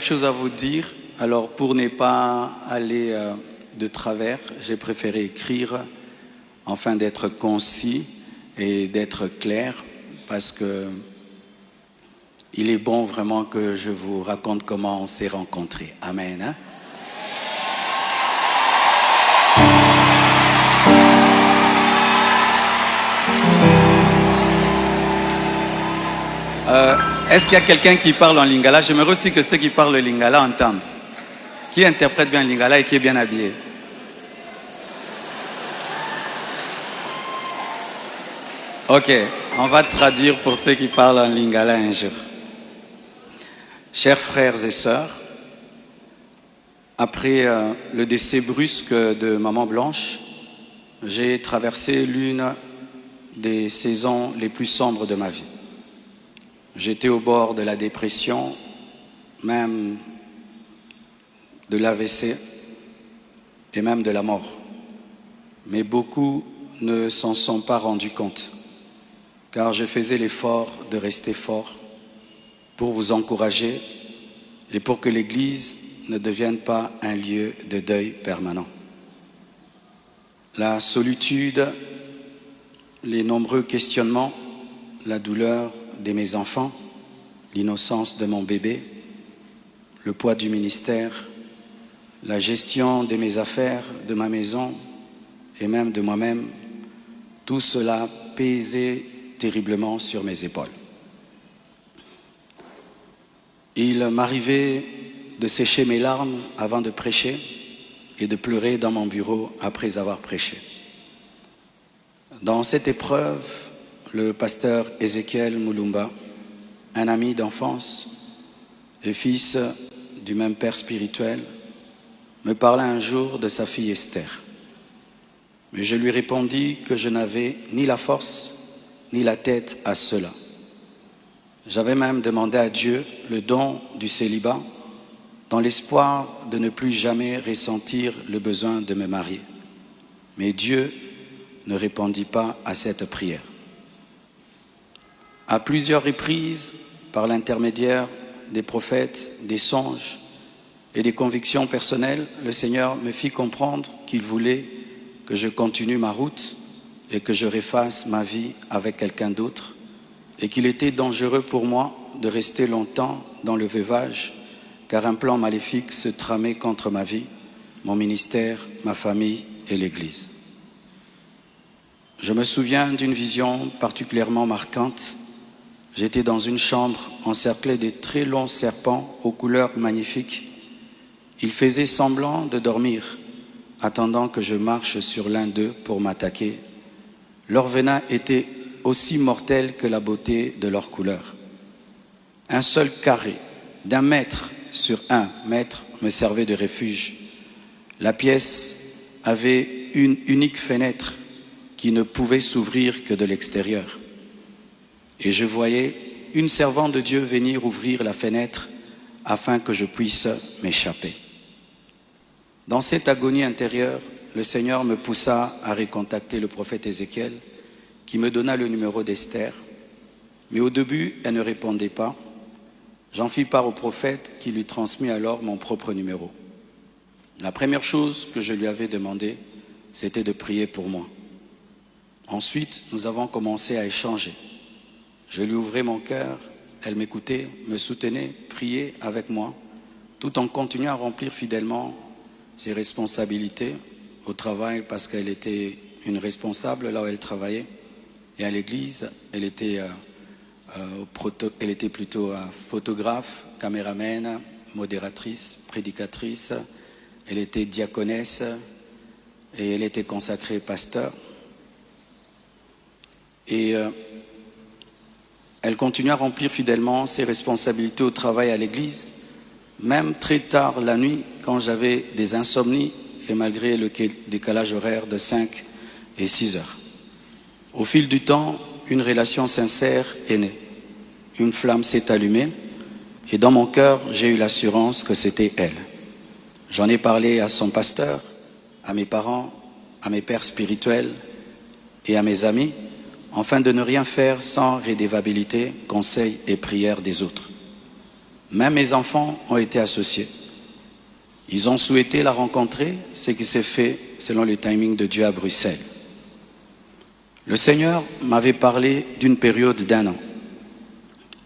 quelque chose à vous dire. Alors, pour ne pas aller de travers, j'ai préféré écrire afin d'être concis et d'être clair, parce que il est bon vraiment que je vous raconte comment on s'est rencontrés. Amen. Hein? Est-ce qu'il y a quelqu'un qui parle en lingala? J'aimerais aussi que ceux qui parlent le lingala entendent. Qui interprète bien le lingala et qui est bien habillé? Ok, on va traduire pour ceux qui parlent en lingala un jour. Chers frères et sœurs, après le décès brusque de Maman Blanche, j'ai traversé l'une des saisons les plus sombres de ma vie. J'étais au bord de la dépression, même de l'AVC et même de la mort. Mais beaucoup ne s'en sont pas rendus compte, car je faisais l'effort de rester fort pour vous encourager et pour que l'Église ne devienne pas un lieu de deuil permanent. La solitude, les nombreux questionnements, la douleur de mes enfants, l'innocence de mon bébé, le poids du ministère, la gestion de mes affaires, de ma maison et même de moi-même, tout cela pesait terriblement sur mes épaules. Il m'arrivait de sécher mes larmes avant de prêcher et de pleurer dans mon bureau après avoir prêché. Dans cette épreuve, le pasteur Ézéchiel Moulumba, un ami d'enfance et fils du même père spirituel, me parla un jour de sa fille Esther. Mais je lui répondis que je n'avais ni la force ni la tête à cela. J'avais même demandé à Dieu le don du célibat dans l'espoir de ne plus jamais ressentir le besoin de me marier. Mais Dieu ne répondit pas à cette prière. À plusieurs reprises, par l'intermédiaire des prophètes, des songes et des convictions personnelles, le Seigneur me fit comprendre qu'il voulait que je continue ma route et que je refasse ma vie avec quelqu'un d'autre, et qu'il était dangereux pour moi de rester longtemps dans le veuvage, car un plan maléfique se tramait contre ma vie, mon ministère, ma famille et l'Église. Je me souviens d'une vision particulièrement marquante. J'étais dans une chambre encerclée de très longs serpents aux couleurs magnifiques. Ils faisaient semblant de dormir, attendant que je marche sur l'un d'eux pour m'attaquer. Leur venin était aussi mortel que la beauté de leur couleur. Un seul carré d'1 mètre sur 1 mètre me servait de refuge. La pièce avait une unique fenêtre qui ne pouvait s'ouvrir que de l'extérieur. Et je voyais une servante de Dieu venir ouvrir la fenêtre afin que je puisse m'échapper. Dans cette agonie intérieure, le Seigneur me poussa à recontacter le prophète Ézéchiel, qui me donna le numéro d'Esther. Mais au début, elle ne répondait pas. J'en fis part au prophète qui lui transmit alors mon propre numéro. La première chose que je lui avais demandé, c'était de prier pour moi. Ensuite, nous avons commencé à échanger. Je lui ouvrais mon cœur, elle m'écoutait, me soutenait, priait avec moi, tout en continuant à remplir fidèlement ses responsabilités au travail, parce qu'elle était une responsable là où elle travaillait. Et à l'église, elle était plutôt photographe, caméraman, modératrice, prédicatrice. Elle était diaconesse et elle était consacrée pasteur. Et elle continue à remplir fidèlement ses responsabilités au travail à l'église, même très tard la nuit, quand j'avais des insomnies et malgré le décalage horaire de 5 et 6 heures. Au fil du temps, une relation sincère est née. Une flamme s'est allumée et dans mon cœur, j'ai eu l'assurance que c'était elle. J'en ai parlé à son pasteur, à mes parents, à mes pères spirituels et à mes amis, afin de ne rien faire sans redevabilité, conseil et prière des autres. Même mes enfants ont été associés. Ils ont souhaité la rencontrer, ce qui s'est fait selon le timing de Dieu à Bruxelles. Le Seigneur m'avait parlé d'une période d'1 an.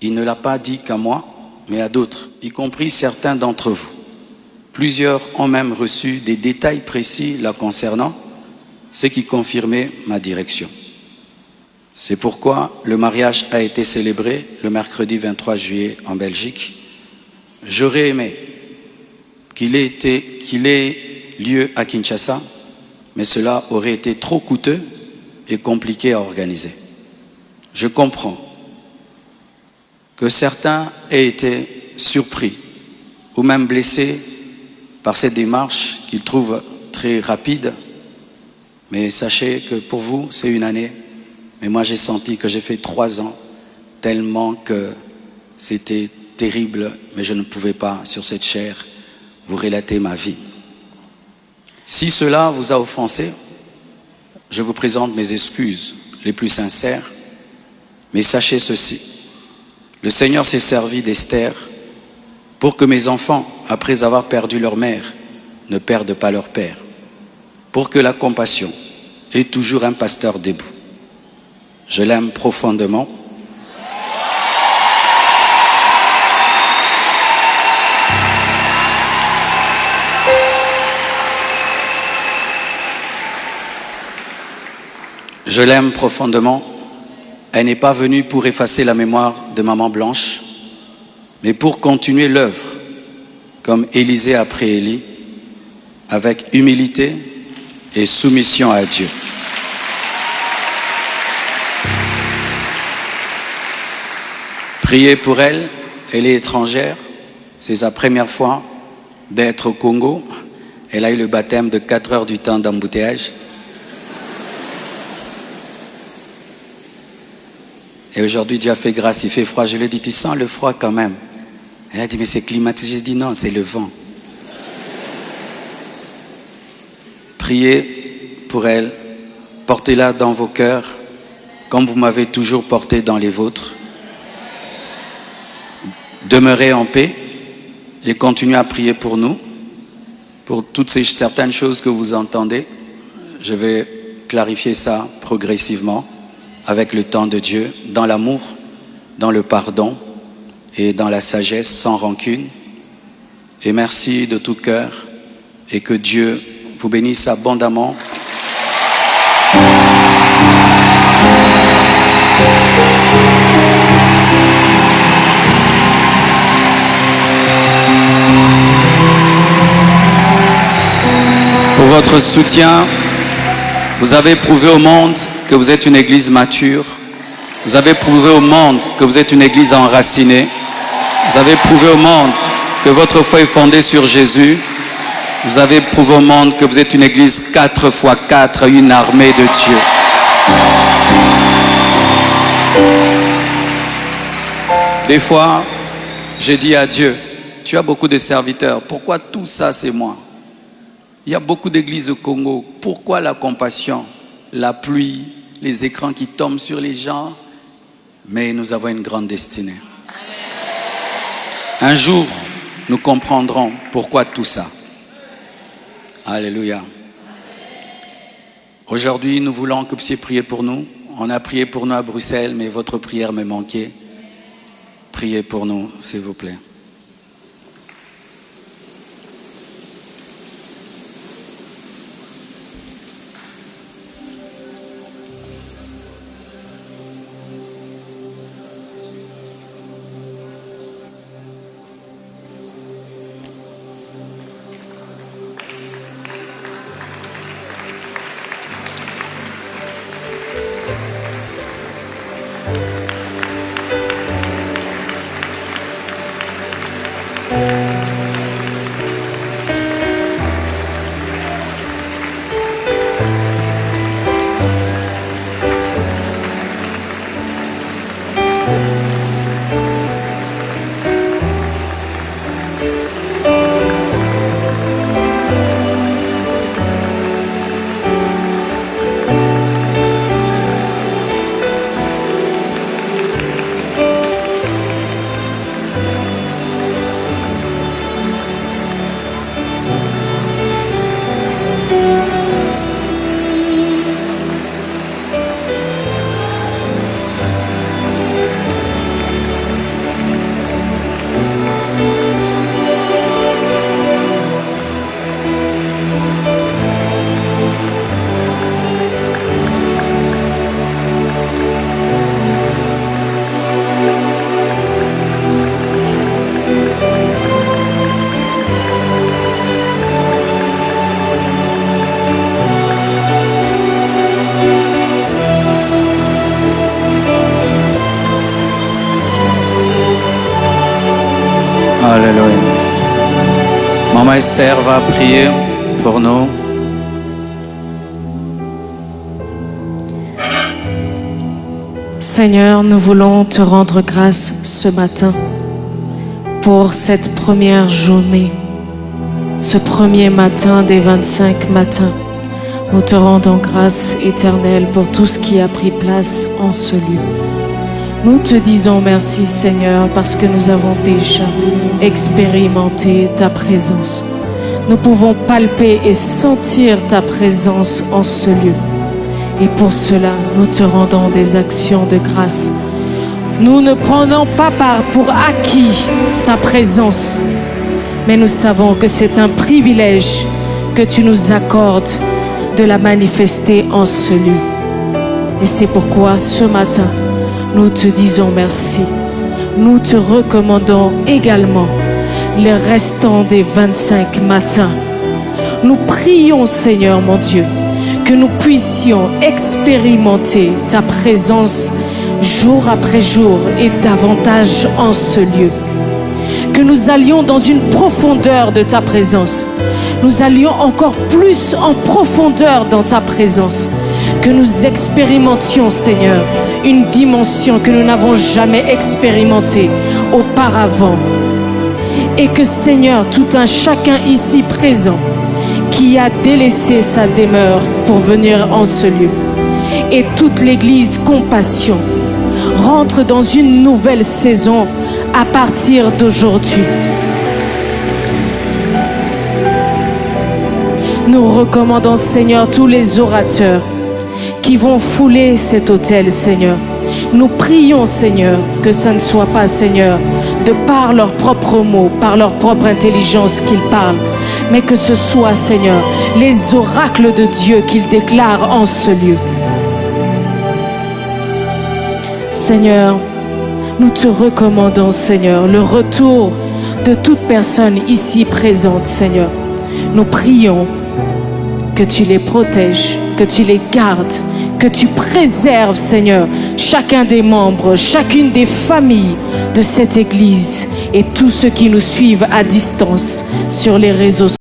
Il ne l'a pas dit qu'à moi, mais à d'autres, y compris certains d'entre vous. Plusieurs ont même reçu des détails précis la concernant, ce qui confirmait ma direction. C'est pourquoi le mariage a été célébré le mercredi 23 juillet en Belgique. J'aurais aimé qu'il ait lieu à Kinshasa, mais cela aurait été trop coûteux et compliqué à organiser. Je comprends que certains aient été surpris ou même blessés par cette démarche qu'ils trouvent très rapide, mais sachez que pour vous, c'est 1 année. Mais moi, j'ai senti que j'ai fait 3 ans, tellement que c'était terrible, mais je ne pouvais pas, sur cette chair, vous relater ma vie. Si cela vous a offensé, je vous présente mes excuses les plus sincères, mais sachez ceci, le Seigneur s'est servi d'Esther pour que mes enfants, après avoir perdu leur mère, ne perdent pas leur père, pour que la compassion ait toujours un pasteur debout. Je l'aime profondément. Je l'aime profondément. Elle n'est pas venue pour effacer la mémoire de Maman Blanche, mais pour continuer l'œuvre, comme Élisée après Élie, avec humilité et soumission à Dieu. Priez pour elle, elle est étrangère, c'est sa première fois d'être au Congo. Elle a eu le baptême de 4 heures du temps d'embouteillage. Et aujourd'hui, Dieu a fait grâce, il fait froid. Je lui ai dit, tu sens le froid quand même? Elle a dit, mais c'est climatisé. Je dis, non, c'est le vent. Priez pour elle, portez-la dans vos cœurs, comme vous m'avez toujours porté dans les vôtres. Demeurez en paix et continuez à prier pour nous, pour toutes ces certaines choses que vous entendez. Je vais clarifier ça progressivement, avec le temps de Dieu, dans l'amour, dans le pardon et dans la sagesse, sans rancune. Et merci de tout cœur et que Dieu vous bénisse abondamment. Pour votre soutien, vous avez prouvé au monde que vous êtes une église mature. Vous avez prouvé au monde que vous êtes une église enracinée. Vous avez prouvé au monde que votre foi est fondée sur Jésus. Vous avez prouvé au monde que vous êtes une église 4x4, une armée de Dieu. Des fois, j'ai dit à Dieu, tu as beaucoup de serviteurs, pourquoi tout ça c'est moi? Il y a beaucoup d'églises au Congo, pourquoi la compassion, la pluie, les écrans qui tombent sur les gens? Mais nous avons une grande destinée. Un jour, nous comprendrons pourquoi tout ça. Alléluia. Aujourd'hui, nous voulons que vous puissiez prier pour nous. On a prié pour nous à Bruxelles, mais votre prière me manquait. Priez pour nous, s'il vous plaît. Maman Esther va prier pour nous. Seigneur, nous voulons te rendre grâce ce matin pour cette première journée, ce premier matin des 25 matins. Nous te rendons grâce éternelle pour tout ce qui a pris place en ce lieu. Nous te disons merci Seigneur parce que nous avons déjà expérimenté ta présence. Nous pouvons palper et sentir ta présence en ce lieu. Et pour cela, nous te rendons des actions de grâce. Nous ne prenons pas part pour acquis ta présence, mais nous savons que c'est un privilège que tu nous accordes de la manifester en ce lieu. Et c'est pourquoi ce matin, nous te disons merci. Nous te recommandons également les restants des 25 matins. Nous prions, Seigneur mon Dieu, que nous puissions expérimenter ta présence jour après jour et davantage en ce lieu. Que nous allions dans une profondeur de ta présence. Nous allions encore plus en profondeur dans ta présence. Que nous expérimentions, Seigneur, une dimension que nous n'avons jamais expérimentée auparavant. Et que, Seigneur, tout un chacun ici présent qui a délaissé sa demeure pour venir en ce lieu, et toute l'Église Compassion rentre dans une nouvelle saison à partir d'aujourd'hui. Nous recommandons, Seigneur, tous les orateurs qui vont fouler cet autel, Seigneur. Nous prions, Seigneur, que ça ne soit pas, Seigneur, de par leurs propres mots, par leur propre intelligence qu'ils parlent, mais que ce soit, Seigneur, les oracles de Dieu qu'ils déclarent en ce lieu. Seigneur, nous te recommandons, Seigneur, le retour de toute personne ici présente, Seigneur. Nous prions que tu les protèges, que tu les gardes, que tu préserves, Seigneur, chacun des membres, chacune des familles de cette Église et tous ceux qui nous suivent à distance sur les réseaux sociaux.